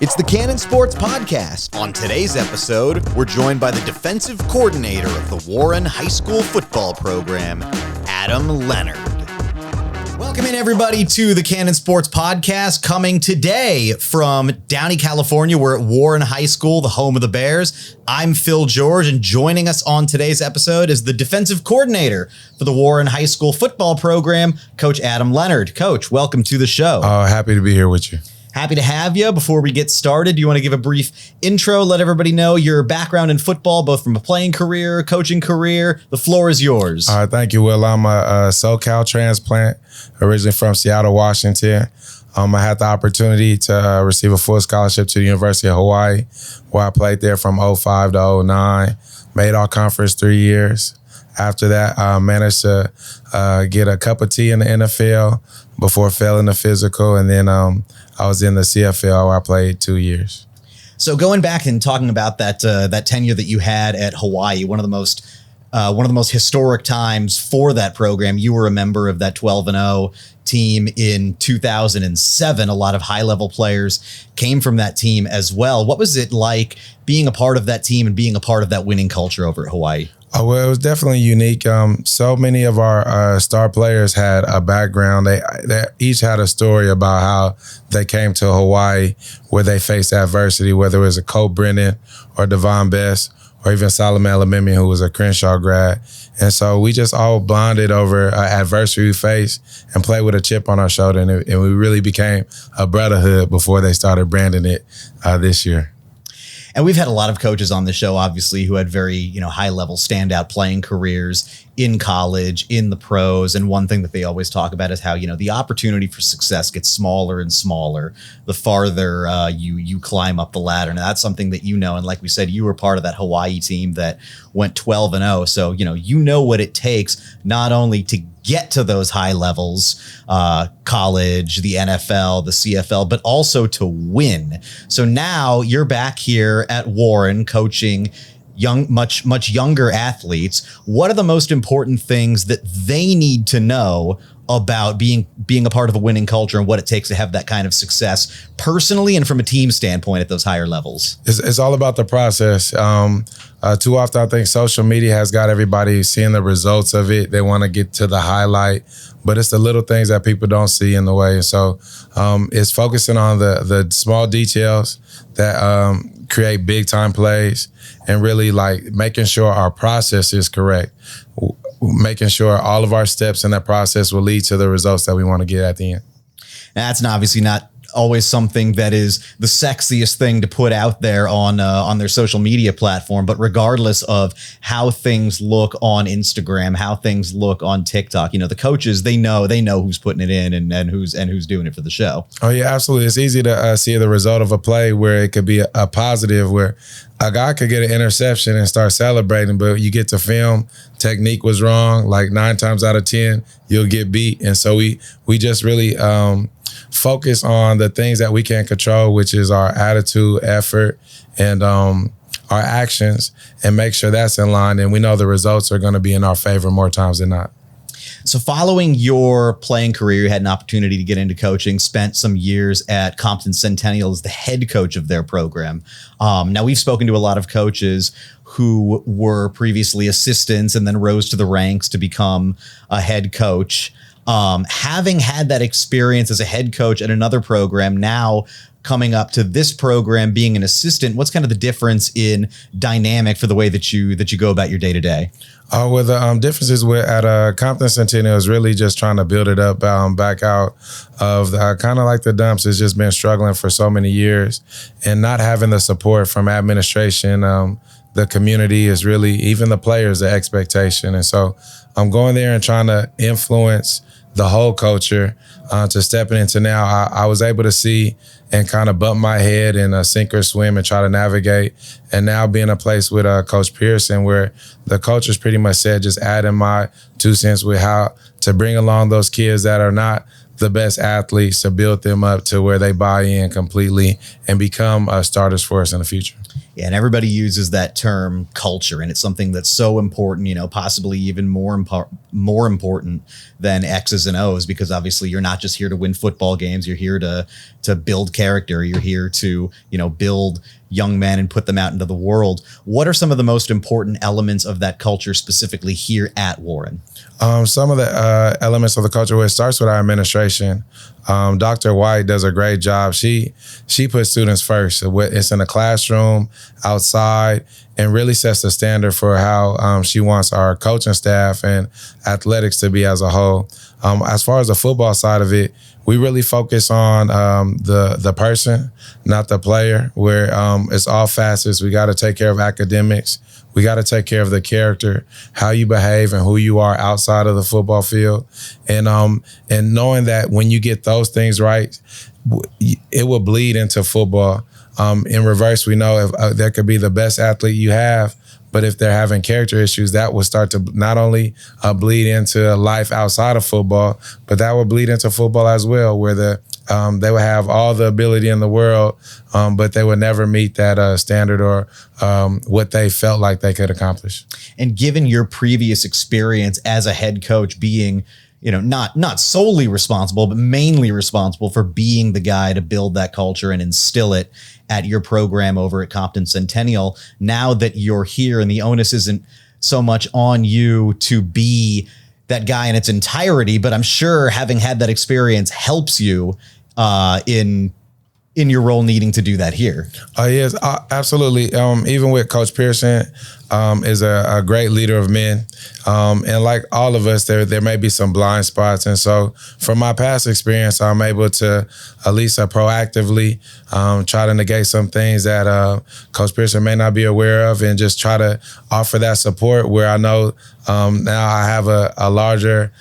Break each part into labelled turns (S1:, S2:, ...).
S1: It's the Cannon Sports Podcast. On today's episode, we're joined by the defensive coordinator of the Warren High School football program, Adam Leonard. Welcome in, everybody, to the Cannon Sports Podcast, coming today from Downey, California. We're at Warren High School, the home of the Bears. I'm Phil George, and joining us on today's episode is the defensive coordinator for the Warren High School football program, Coach Adam Leonard. Coach, welcome to the show.
S2: Happy to be here with you.
S1: Happy to have you. Before we get started, do you want to give a brief intro, let everybody know your background in football, both from a playing career, coaching career? The floor is yours.
S2: All right, thank you, Will. I'm a SoCal transplant, originally from Seattle, Washington. I had the opportunity to receive a full scholarship to the University of Hawaii, where I played there from 05 to 09, made all conference 3 years. After that, I managed to get a cup of tea in the NFL before failing the physical, and then I was in the CFL where I played 2 years.
S1: So going back and talking about that tenure that you had at Hawaii, one of the most historic times for that program. You were a member of that 12-0 team in 2007. A lot of high-level players came from that team as well. What was it like being a part of that team and being a part of that winning culture over at Hawaii?
S2: Well, it was definitely unique. So many of our star players had a background. They each had a story about how they came to Hawaii, where they faced adversity, whether it was a Cole Brennan or Devon Best or even Solomon Alamimi, who was a Crenshaw grad. And so we just all bonded over adversity we faced and played with a chip on our shoulder. And we really became a brotherhood before they started branding it this year.
S1: And we've had a lot of coaches on the show, obviously, who had very, high-level standout playing careers in college, in the pros. And one thing that they always talk about is how, the opportunity for success gets smaller and smaller the farther you climb up the ladder. And that's something that and like we said, you were part of that Hawaii team that went 12-0. So, you know what it takes not only to get to those high levels, college, the NFL, the CFL, but also to win. So now you're back here at Warren coaching much younger athletes. What are the most important things that they need to know about being a part of a winning culture and what it takes to have that kind of success personally and from a team standpoint at those higher levels?
S2: It's all about the process. Too often, I think social media has got everybody seeing the results of it. They want to get to the highlight, but it's the little things that people don't see in the way. And so it's focusing on the small details that create big time plays and really making sure our process is correct. Making sure all of our steps in that process will lead to the results that we want to get at the end.
S1: Now, that's obviously not always something that is the sexiest thing to put out there on their social media platform, but regardless of how things look on Instagram, how things look on TikTok, the coaches, they know who's putting it in and who's doing it for the show.
S2: Oh yeah, absolutely. It's easy to see the result of a play where it could be a positive, where a guy could get an interception and start celebrating, but you get to film, technique was wrong, 9 times out of 10, you'll get beat. And so we just really focus on the things that we can control, which is our attitude, effort, and our actions, and make sure that's in line. And we know the results are going to be in our favor more times than not.
S1: So following your playing career, you had an opportunity to get into coaching, spent some years at Compton Centennial as the head coach of their program. Now, we've spoken to a lot of coaches who were previously assistants and then rose to the ranks to become a head coach. Having had that experience as a head coach at another program, now coming up to this program, being an assistant, what's kind of the difference in dynamic for the way that you go about your day to day?
S2: Well, the differences at Compton Centennial is really just trying to build it up back out of kind of like the dumps. It's just been struggling for so many years and not having the support from administration. The community is really, even the players, the expectation. And so I'm going there and trying to influence the whole culture to stepping into now. I was able to see and kind of bump my head in a sink or swim and try to navigate. And now being a place with Coach Pearson, where the coaches pretty much said just adding my 2 cents with how to bring along those kids that are not the best athletes, to build them up to where they buy in completely and become starters for us in the future.
S1: Yeah, and everybody uses that term culture, and it's something that's so important, possibly even more important than X's and O's, because obviously you're not just here to win football games. You're here to build character. You're here to, build young men and put them out into the world. What are some of the most important elements of that culture specifically here at Warren?
S2: Some of the elements of the culture, where it starts with our administration. Dr. White does a great job. She puts students first. It's in the classroom, outside, and really sets the standard for how she wants our coaching staff and athletics to be as a whole. As far as the football side of it, we really focus on the person, not the player, where it's all facets. We got to take care of academics. We got to take care of the character, how you behave and who you are outside of the football field. And knowing that when you get those things right, it will bleed into football. In reverse, we know if there could be the best athlete you have, but if they're having character issues, that will start to not only bleed into life outside of football, but that will bleed into football as well, where they would have all the ability in the world, but they would never meet that standard or what they felt like they could accomplish.
S1: And given your previous experience as a head coach, being not solely responsible, but mainly responsible for being the guy to build that culture and instill it at your program over at Compton Centennial, now that you're here and the onus isn't so much on you to be that guy in its entirety, but I'm sure having had that experience helps you in your role needing to do that here.
S2: Yes, absolutely. Even with Coach Pearson, is a great leader of men. And like all of us, there may be some blind spots. And so from my past experience, I'm able to at least proactively try to negate some things that Coach Pearson may not be aware of, and just try to offer that support where I know now I have a larger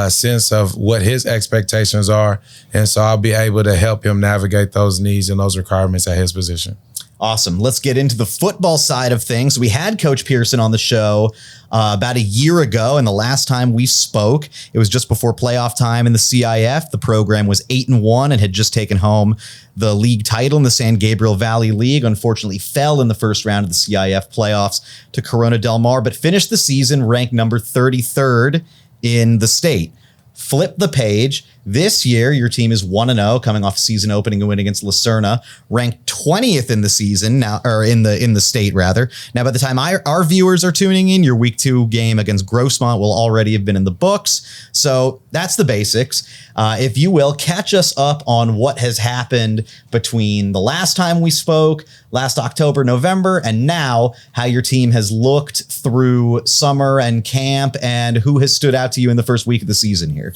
S2: sense of what his expectations are. And so I'll be able to help him navigate those needs and those requirements at his position.
S1: Awesome. Let's get into the football side of things. We had Coach Pearson on the show about a year ago, and the last time we spoke, it was just before playoff time in the CIF. The program was 8-1 and had just taken home the league title in the San Gabriel Valley League. Unfortunately, fell in the first round of the CIF playoffs to Corona Del Mar, but finished the season ranked number 33rd in the state. Flip the page. This year, your team is 1-0, coming off season opening win against Lucerna, ranked 20th in the season now, or in the state rather. Now, by the time our viewers are tuning in, your week 2 game against Grossmont will already have been in the books. So that's the basics. If you will, catch us up on what has happened between the last time we spoke, last October, November, and now, how your team has looked through summer and camp, and who has stood out to you in the first week of the season here.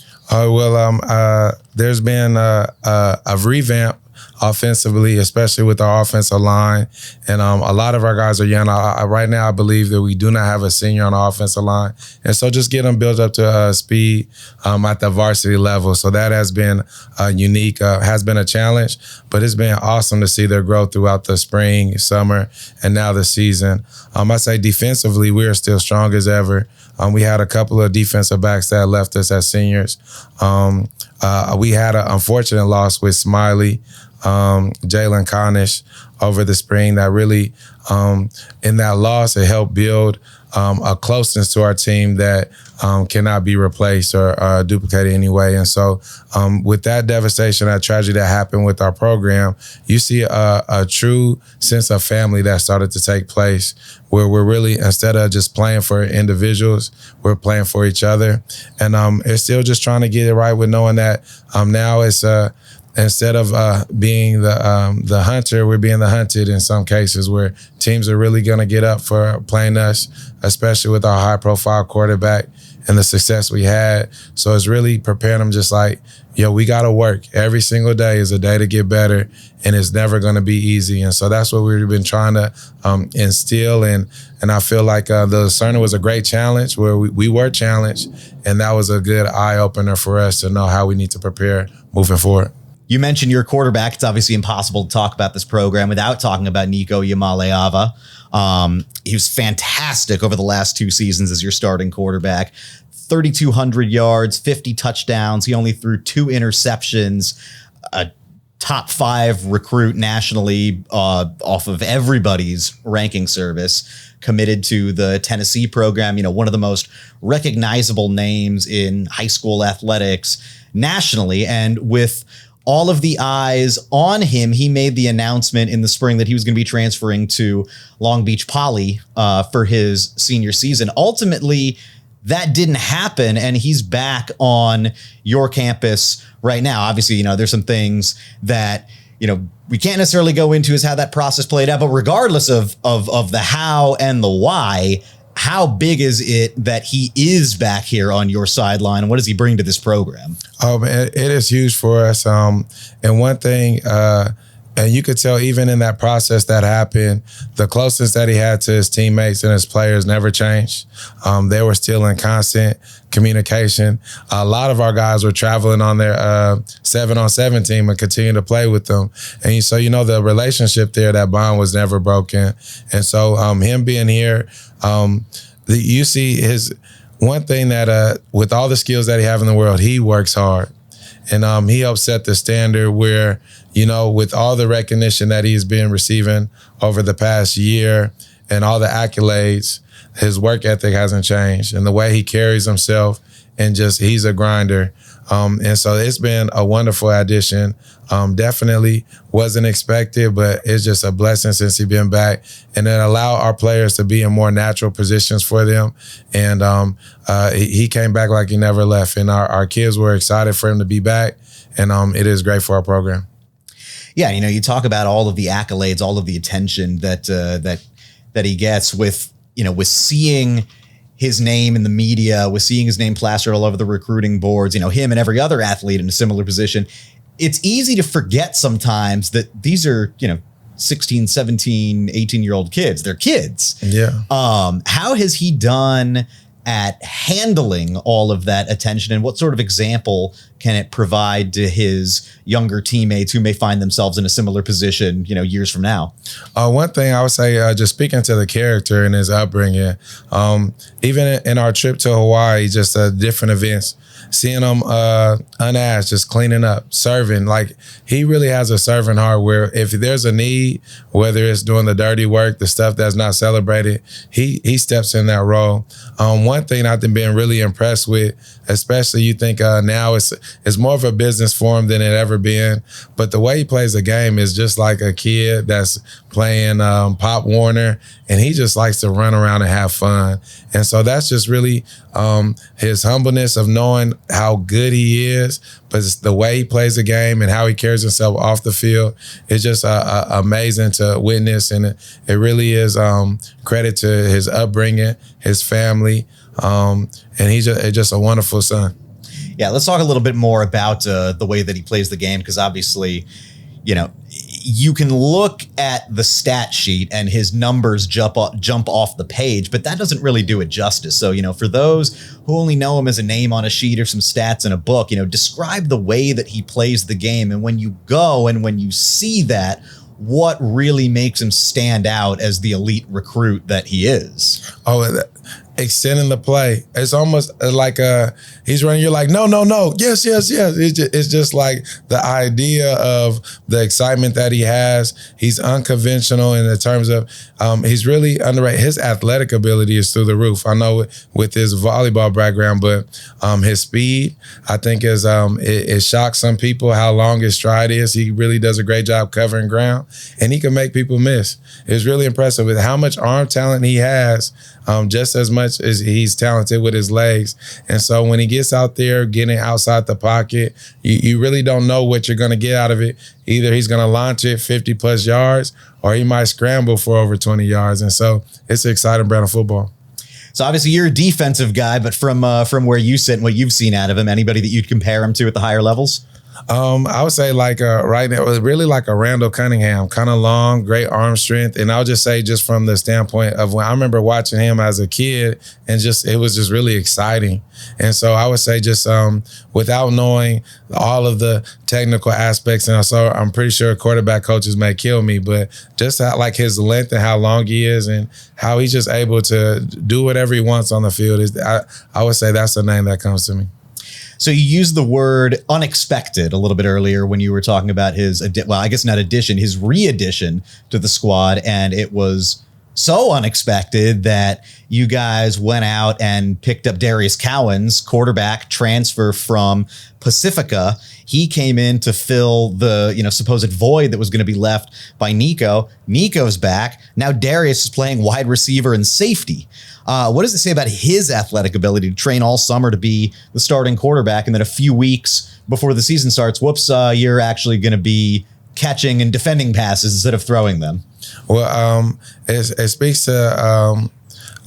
S2: There's been a revamp offensively, especially with our offensive line. And a lot of our guys are young. Right now, I believe that we do not have a senior on the offensive line. And so just get them built up to speed at the varsity level. So that has been unique, has been a challenge, but it's been awesome to see their growth throughout the spring, summer, and now the season. I say defensively, we are still strong as ever. We had a couple of defensive backs that left us as seniors. We had an unfortunate loss with Smiley, Jalen Conish over the spring that really, in that loss, it helped build a closeness to our team that cannot be replaced or duplicated anyway. And so with that devastation, that tragedy that happened with our program, you see a true sense of family that started to take place, where we're really, instead of just playing for individuals, we're playing for each other. And it's still just trying to get it right with knowing that now it's instead of being the hunter, we're being the hunted in some cases, where teams are really going to get up for playing us, especially with our high-profile quarterback and the success we had. So it's really preparing them just like, we got to work. Every single day is a day to get better, and it's never going to be easy. And so that's what we've been trying to instill. And I feel like the Lucerna was a great challenge, where we were challenged, and that was a good eye-opener for us to know how we need to prepare moving forward.
S1: You mentioned your quarterback. It's obviously impossible to talk about this program without talking about Nico Iamaleava. He was fantastic over the last 2 seasons as your starting quarterback. 3,200 yards, 50 touchdowns. He only threw 2 interceptions, a top 5 recruit nationally off of everybody's ranking service, committed to the Tennessee program, one of the most recognizable names in high school athletics nationally. And with all of the eyes on him, he made the announcement in the spring that he was going to be transferring to Long Beach Poly for his senior season. Ultimately, that didn't happen, and he's back on your campus right now. Obviously, there's some things that, we can't necessarily go into as how that process played out, but regardless of the how and the why, how big is it that he is back here on your sideline, and what does he bring to this program?
S2: Oh, man, it is huge for us. And one thing, and you could tell even in that process that happened, the closeness that he had to his teammates and his players never changed. They were still in constant communication. A lot of our guys were traveling on their 7-on-7 team and continue to play with them. And so, the relationship there, that bond was never broken. And so him being here, you see his one thing that with all the skills that he have in the world, he works hard. And he helped set the standard where, with all the recognition that he's been receiving over the past year and all the accolades, his work ethic hasn't changed. And the way he carries himself, and he's a grinder. And so it's been a wonderful addition. Definitely wasn't expected, but it's just a blessing since he's been back. And it allowed our players to be in more natural positions for them. And he came back like he never left. And our kids were excited for him to be back. And it is great for our program.
S1: Yeah, you talk about all of the accolades, all of the attention that he gets with seeing his name in the media, with seeing his name plastered all over the recruiting boards, him and every other athlete in a similar position. It's easy to forget sometimes that these are, 16, 17, 18-year-old kids. They're kids.
S2: Yeah.
S1: How has he done at handling all of that attention, and what sort of example can it provide to his younger teammates who may find themselves in a similar position, years from now?
S2: One thing I would say, just speaking to the character and his upbringing, even in our trip to Hawaii, just different events, seeing him unasked, just cleaning up, serving. Like, he really has a servant heart where if there's a need, whether it's doing the dirty work, the stuff that's not celebrated, he steps in that role. One thing I've been really impressed with, especially you think now it's more of a business for him than it ever been, but the way he plays the game is just like a kid that's playing Pop Warner, and he just likes to run around and have fun. And so that's just really his humbleness of knowing how good he is, but it's the way he plays the game and how he carries himself off the field is just amazing to witness. And it really is credit to his upbringing, his family, and he's just a wonderful son.
S1: Yeah, let's talk a little bit more about the way that he plays the game, because obviously, you can look at the stat sheet and his numbers jump off the page, but that doesn't really do it justice. So, for those who only know him as a name on a sheet or some stats in a book, describe the way that he plays the game. And when you go and when you see that, what really makes him stand out as the elite recruit that he is? Extending the play. It's almost like he's running. You're like, no. Yes. It's just like the idea of the excitement that he has. He's unconventional in the terms of he's really underrated. His athletic ability is through the roof. I know with his volleyball background, but his speed, I think, is it shocks some people how long his stride is. He really does a great job covering ground, and he can make people miss. It's really impressive with how much arm talent he has, just as much as he's talented with his legs. And so when he gets out there getting outside the pocket, you really don't know what you're going to get out of it. Either he's going to launch it 50 plus yards, or he might scramble for over 20 yards. And so it's an exciting brand of football. So obviously you're a defensive guy, but from where you sit and what you've seen out of him, anybody that you'd compare him to at the higher levels?
S2: I would say right now, really like a Randall Cunningham, kind of long, great arm strength. And I'll just say just from the standpoint of when I remember watching him as a kid, and it was just really exciting. And so I would say just without knowing all of the technical aspects, and I'm pretty sure quarterback coaches may kill me, but just like his length and how long he is and how he's just able to do whatever he wants on the field, I would say that's the name that comes to me.
S1: So you used the word unexpected a little bit earlier when you were talking about his, I guess not addition, his re-addition to the squad. And it was so unexpected that you guys went out and picked up Darius Cowens, quarterback transfer from Pacifica. He came in to fill the, supposed void that was going to be left by Nico. Nico's back. Now Darius is playing wide receiver and safety. What does it say about his athletic ability to train all summer to be the starting quarterback, and then a few weeks before the season starts, you're actually going to be catching and defending passes instead of throwing them?
S2: Well, it speaks to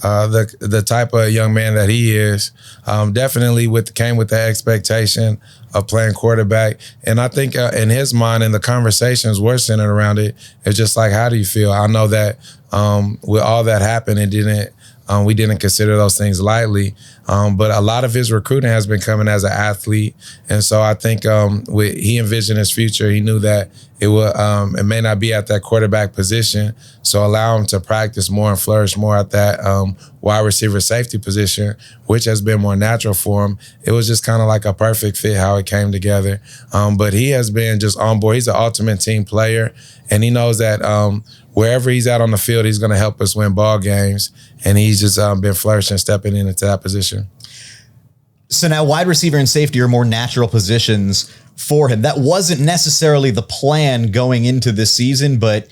S2: the type of young man that he is. Definitely came with the expectation of playing quarterback. And I think in his mind, and the conversations we're centered around it, it's just like, how do you feel? I know that with all that happened, we didn't consider those things lightly. But a lot of his recruiting has been coming as an athlete. And so I think he envisioned his future. He knew that it may not be at that quarterback position. So allow him to practice more and flourish more at that wide receiver safety position, which has been more natural for him. It was just kind of like a perfect fit how it came together. But he has been just on board. He's an ultimate team player. And he knows that wherever he's at on the field, he's going to help us win ball games. And he's just been flourishing, stepping into that position.
S1: So now wide receiver and safety are more natural positions for him. That wasn't necessarily the plan going into this season, but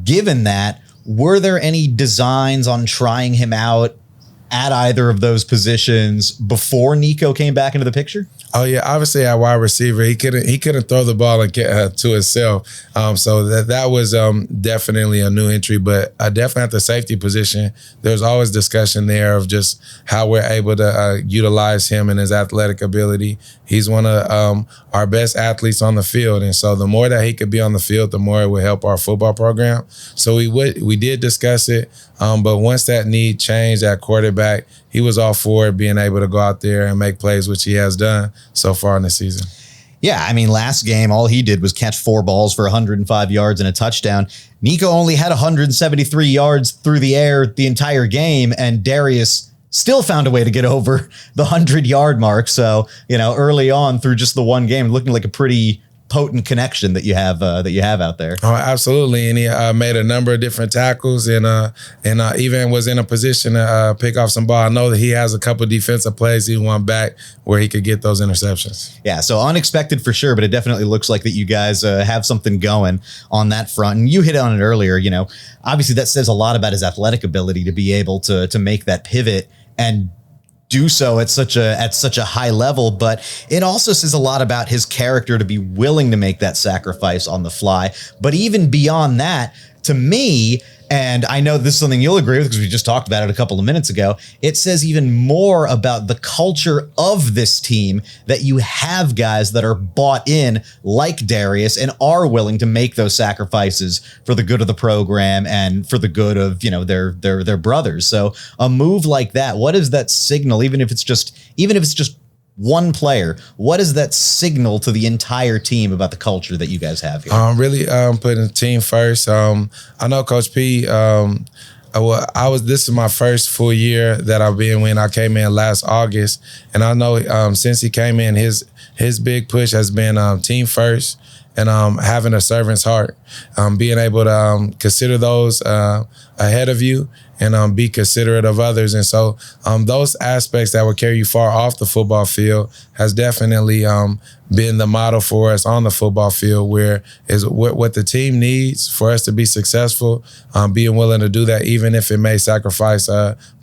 S1: given that, were there any designs on trying him out at either of those positions before Nico came back into the picture?
S2: Oh yeah, obviously at wide receiver, he couldn't throw the ball and get to himself. So that was definitely a new entry. But definitely at the safety position, there's always discussion there of just how we're able to utilize him and his athletic ability. He's one of our best athletes on the field, and so the more that he could be on the field, the more it would help our football program. So we did discuss it, but once that need changed at quarterback, he was all for it, being able to go out there and make plays, which he has done so far in the season.
S1: Yeah, I mean, last game, all he did was catch 4 balls for 105 yards and a touchdown. Nico only had 173 yards through the air the entire game, and Darius still found a way to get over the 100-yard mark. So, early on through just the one game, looking like a pretty potent connection that you have out there.
S2: Oh, absolutely. And he made a number of different tackles and even was in a position to pick off some ball. I know that he has a couple of defensive plays he won back where he could get those interceptions.
S1: Yeah, so unexpected for sure, but it definitely looks like that you guys have something going on that front. And you hit on it earlier, obviously that says a lot about his athletic ability to be able to make that pivot and do so at such a high level, but it also says a lot about his character to be willing to make that sacrifice on the fly. But even beyond that, to me, and I know this is something you'll agree with because we just talked about it a couple of minutes ago, it says even more about the culture of this team that you have guys that are bought in like Darius and are willing to make those sacrifices for the good of the program and for the good of, their brothers. So a move like that, what does that signal, even if it's just one player, what does that signal to the entire team about the culture that you guys have here?
S2: Really putting the team first. I know Coach P, this is my first full year that I've been when I came in last August. And I know since he came in, his big push has been team first and having a servant's heart, being able to consider those ahead of you and be considerate of others. And so those aspects that will carry you far off the football field has definitely been the model for us on the football field, where is what the team needs for us to be successful, being willing to do that, even if it may sacrifice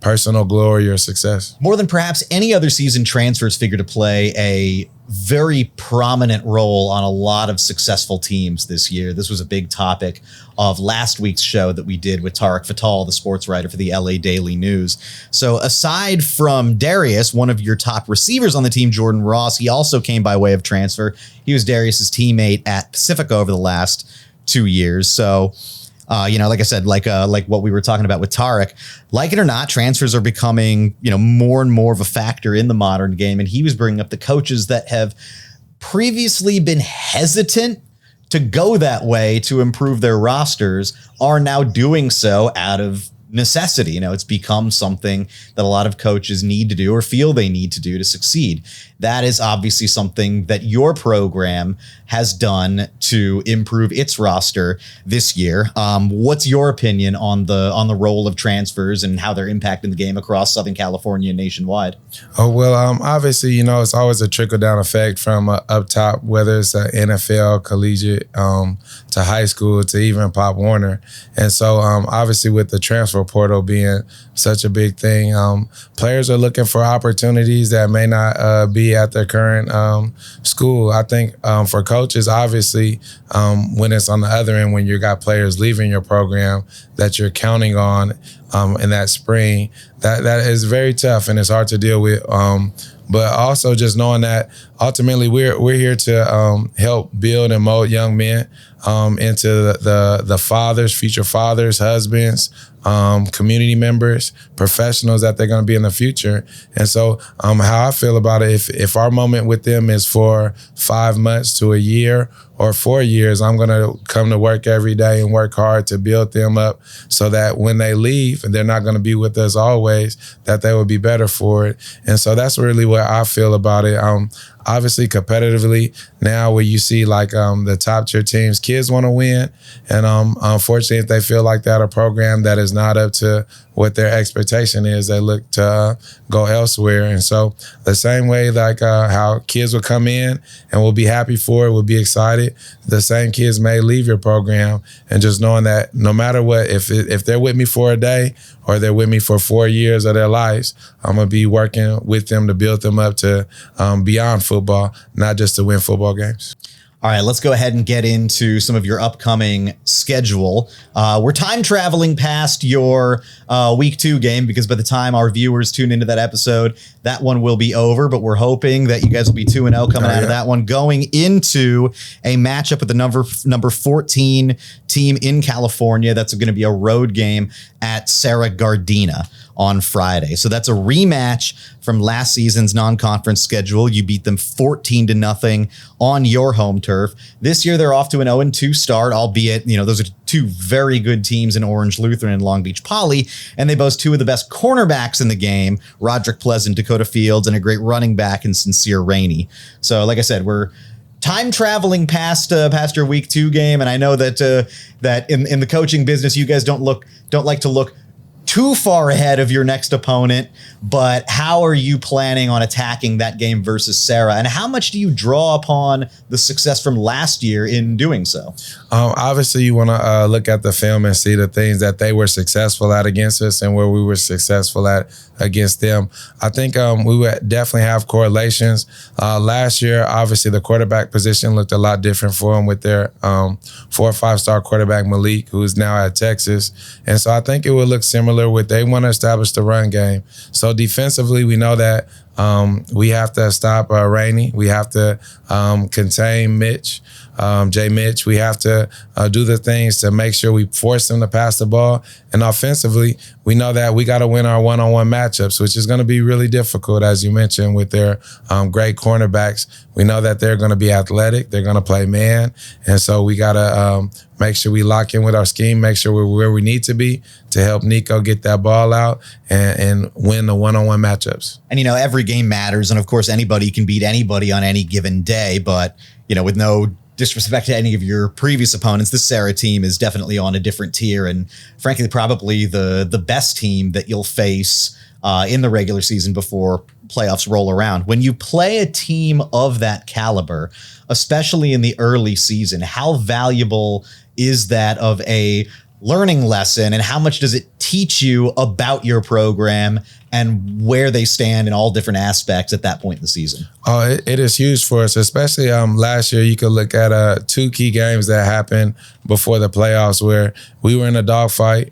S2: personal glory or success.
S1: More than perhaps any other season, transfers figure to play a very prominent role on a lot of successful teams this year. This was a big topic of last week's show that we did with Tarek Fatal, the sports writer for the LA Daily News. So aside from Darius, one of your top receivers on the team, Jordan Ross, he also came by way of transfer. He was Darius's teammate at Pacifica over the last 2 years. So, like I said, like what we were talking about with Tarek, like it or not, transfers are becoming, more and more of a factor in the modern game. And he was bringing up the coaches that have previously been hesitant to go that way to improve their rosters are now doing so out of necessity. It's become something that a lot of coaches need to do or feel they need to do to succeed. That is obviously something that your program has done to improve its roster this year. What's your opinion on the role of transfers and how they're impacting the game across Southern California and nationwide?
S2: Oh, well, obviously, it's always a trickle-down effect from up top, whether it's NFL, collegiate, to high school, to even Pop Warner. And so, obviously, with the transfer portal being such a big thing, players are looking for opportunities that may not be at their current school. I think for coaches, obviously, when it's on the other end, when you got players leaving your program that you're counting on in that spring, that is very tough and it's hard to deal with. But also just knowing that ultimately we're here to help build and mold young men into the fathers, future fathers, husbands, community members, professionals that they're going to be in the future. And so how I feel about it, if our moment with them is for 5 months to a year or 4 years, I'm going to come to work every day and work hard to build them up so that when they leave, and they're not going to be with us always, that they will be better for it. And so that's really what I feel about it. Obviously, competitively, now where you see like the top tier teams, kids want to win. And unfortunately, if they feel like that a program that is not up to what their expectation is, they look to go elsewhere. And so the same way like how kids will come in and will be happy for it, will be excited, the same kids may leave your program. And just knowing that no matter what, if they're with me for a day or they're with me for 4 years of their lives, I'm going to be working with them to build them up to beyond football, not just to win football games.
S1: All right, let's go ahead and get into some of your upcoming schedule. We're time traveling past your week 2 game because by the time our viewers tune into that episode, that one will be over. But we're hoping that you guys will be 2-0 coming out of that one, going into a matchup with the number 14 team in California. That's going to be a road game at Serra Gardena on Friday. So that's a rematch from last season's non-conference schedule. You beat them 14-0 on your home turf. This year, they're off to an 0-2 start, albeit, those are two very good teams in Orange Lutheran and Long Beach Poly, and they boast two of the best cornerbacks in the game, Roderick Pleasant, Dakota Fields, and a great running back in Sincere Rainey. So, like I said, we're time traveling past your week 2 game, and I know that that in the coaching business, you guys don't like to look too far ahead of your next opponent, but how are you planning on attacking that game versus Serra? And how much do you draw upon the success from last year in doing so?
S2: Obviously, you want to look at the film and see the things that they were successful at against us and where we were successful at against them. I think we would definitely have correlations. Last year, obviously, the quarterback position looked a lot different for them with their 4- or 5-star quarterback, Malik, who is now at Texas. And so I think it would look similar with they want to establish the run game. So defensively, we know that we have to stop Rainey. We have to contain Mitch. Jay Mitch, we have to do the things to make sure we force them to pass the ball. And offensively, we know that we got to win our one-on-one matchups, which is going to be really difficult, as you mentioned, with their great cornerbacks. We know that they're going to be athletic. They're going to play man. And so we got to make sure we lock in with our scheme, make sure we're where we need to be to help Nico get that ball out and win the one-on-one matchups.
S1: And, every game matters. And, of course, anybody can beat anybody on any given day. But, with no disrespect to any of your previous opponents, this Serra team is definitely on a different tier and frankly probably the best team that you'll face in the regular season before playoffs roll around. When you play a team of that caliber, especially in the early season, how valuable is that of a learning lesson and how much does it teach you about your program and where they stand in all different aspects at that point in the season?
S2: Oh, it is huge for us, especially last year. You could look at 2 key games that happened before the playoffs where we were in a dogfight.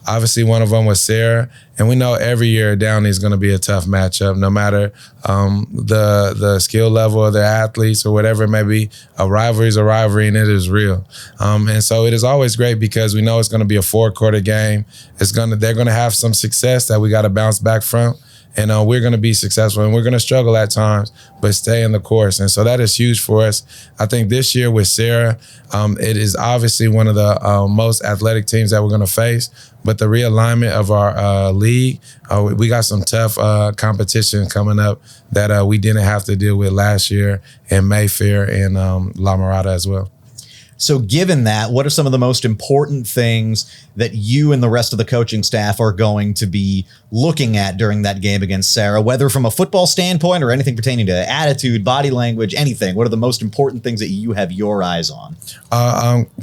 S2: Obviously, one of them was Serra, and we know every year Downey is going to be a tough matchup, no matter the skill level of their athletes or whatever it may be. A rivalry is a rivalry, and it is real. And so it is always great because we know it's going to be a 4-quarter game. They're going to have some success that we got to bounce back from. and we're going to be successful, and we're going to struggle at times, but stay in the course. And so that is huge for us. I think this year with Sarah, it is obviously one of the most athletic teams that we're going to face, but the realignment of our league, we got some tough competition coming up that we didn't have to deal with last year in Mayfair and La Mirada as well.
S1: So given that, what are some of the most important things that you and the rest of the coaching staff are going to be looking at during that game against Sarah, whether from a football standpoint or anything pertaining to attitude, body language, anything? What are the most important things that you have your eyes on?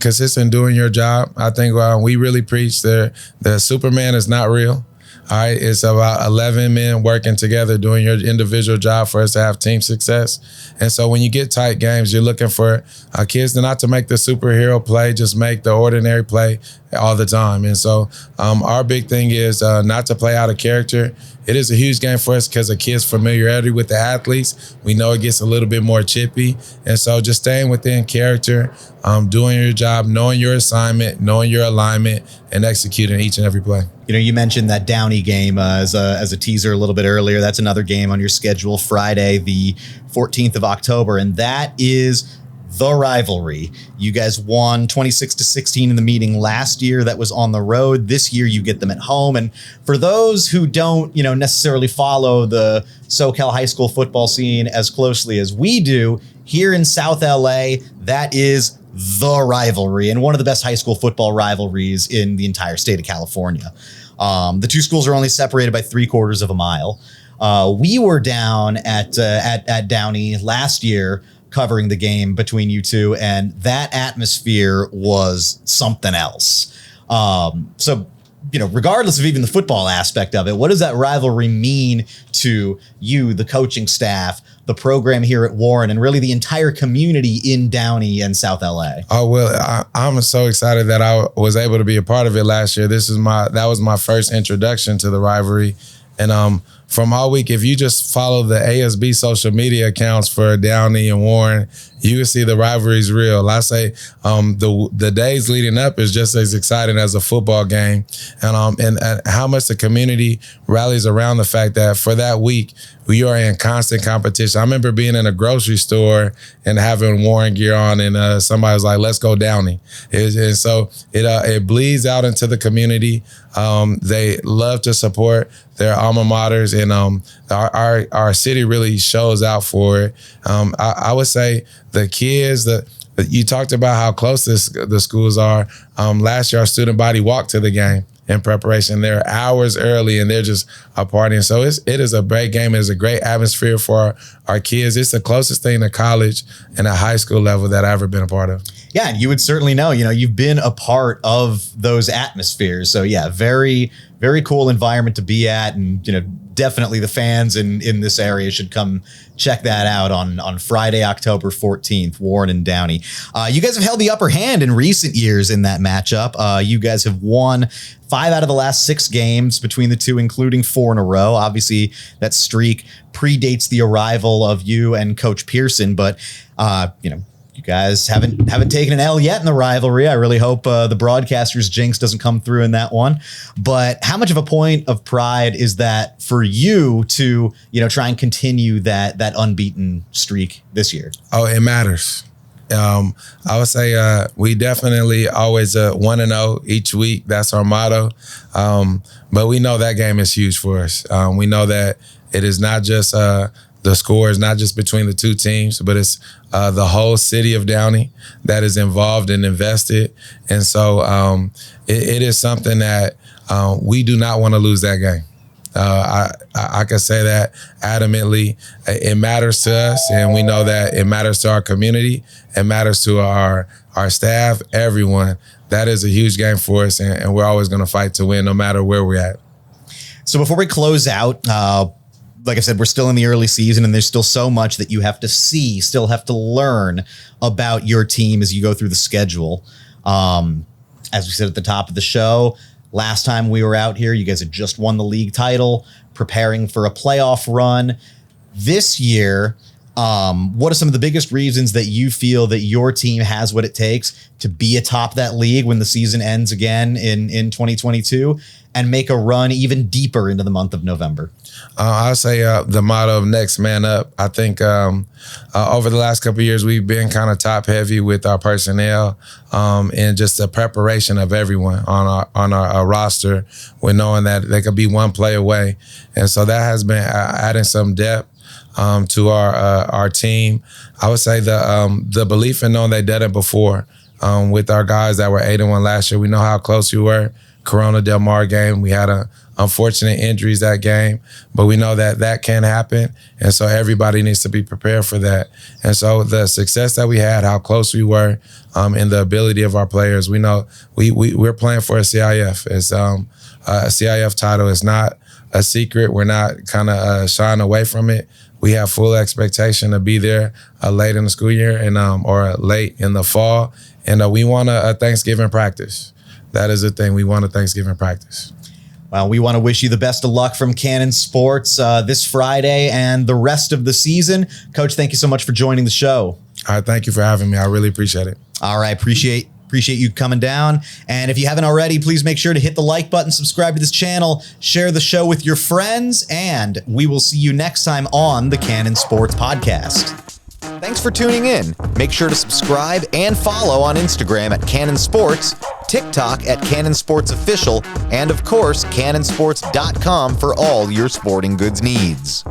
S2: Consistent doing your job. I think we really preach the Superman is not real. All right, it's about 11 men working together, doing your individual job for us to have team success. And so when you get tight games, you're looking for kids not to make the superhero play, just make the ordinary play all the time. And so our big thing is not to play out of character. It is a huge game for us because of kids' familiarity with the athletes. We know it gets a little bit more chippy. And so just staying within character, doing your job, knowing your assignment, knowing your alignment, and executing each and every play.
S1: You know, you mentioned that Downey game as a teaser a little bit earlier. That's another game on your schedule, Friday, the 14th of October, and that is the rivalry. You guys won 26-16 in the meeting last year. That was on the road. This year you get them at home. And for those who don't, necessarily follow the SoCal high school football scene as closely as we do, here in South LA, that is the rivalry and one of the best high school football rivalries in the entire state of California. The two schools are only separated by 3/4 of a mile. We were down at Downey last year covering the game between you two, and that atmosphere was something else. So, regardless of even the football aspect of it, what does that rivalry mean to you, the coaching staff, the program here at Warren, and really the entire community in Downey and South LA?
S2: Oh, well, I'm so excited that I was able to be a part of it last year. That was my first introduction to the rivalry. And from all week, if you just follow the ASB social media accounts for Downey and Warren, you can see the rivalry's real. I say the days leading up is just as exciting as a football game, and how much the community rallies around the fact that for that week, we are in constant competition. I remember being in a grocery store and having Warren gear on, and somebody was like, "Let's go Downey." And so it bleeds out into the community. They love to support their alma maters, and our city really shows out for it. I would say the kids, you talked about how close the schools are. Last year, our student body walked to the game in preparation. They're hours early, and they're just partying. So it is a great game. It's a great atmosphere for our kids. It's the closest thing to college and a high school level that I've ever been a part of.
S1: Yeah, and you would certainly know, you've been a part of those atmospheres. So yeah, very, very cool environment to be at. And, definitely the fans in this area should come check that out on Friday, October 14th, Warren and Downey. You guys have held the upper hand in recent years in that matchup. You guys have won 5 out of the last 6 games between the two, including 4 in a row. Obviously, that streak predates the arrival of you and Coach Pearson, but, you guys haven't taken an L yet in the rivalry. I really hope the broadcaster's jinx doesn't come through in that one. But how much of a point of pride is that for you to, try and continue that unbeaten streak this year?
S2: Oh, it matters. I would say we definitely always 1-0 each week. That's our motto. But we know that game is huge for us. We know that it is not just the score is not just between the two teams, but it's the whole city of Downey that is involved and invested. And so it is something that we do not want to lose that game. I can say that adamantly. It matters to us, and we know that it matters to our community. It matters to our staff, everyone. That is a huge game for us, and we're always going to fight to win no matter where we're at.
S1: So before we close out, like I said, we're still in the early season, and there's still so much that you have to see, still have to learn about your team as you go through the schedule. As we said at the top of the show, last time we were out here, you guys had just won the league title, preparing for a playoff run. This year, What are some of the biggest reasons that you feel that your team has what it takes to be atop that league when the season ends again in 2022 and make a run even deeper into the month of November?
S2: I'll say the motto of next man up. I think over the last couple of years, we've been kind of top heavy with our personnel and just the preparation of everyone on our roster with knowing that they could be one play away. And so that has been adding some depth to our team. I would say the belief in knowing they did it before with our guys that were 8-1 last year. We know how close we were. Corona Del Mar game, we had unfortunate injuries that game, but we know that can happen, and so everybody needs to be prepared for that. And so the success that we had, how close we were, and the ability of our players, we know we're playing for a CIF. It's a CIF title. It's not a secret. We're not kind of shying away from it. We have full expectation to be there late in the school year and or late in the fall, and we want a Thanksgiving practice. That is the thing. We want a Thanksgiving practice.
S1: Well, we want to wish you the best of luck from Cannon Sports this Friday and the rest of the season. Coach, thank you so much for joining the show.
S2: All right, thank you for having me. I really appreciate it.
S1: All right, appreciate you coming down. And if you haven't already, please make sure to hit the like button, subscribe to this channel, share the show with your friends, and we will see you next time on the Cannon Sports Podcast. Thanks for tuning in. Make sure to subscribe and follow on Instagram at Cannon Sports, TikTok at Cannon Sports Official, and of course, cannonsports.com for all your sporting goods needs.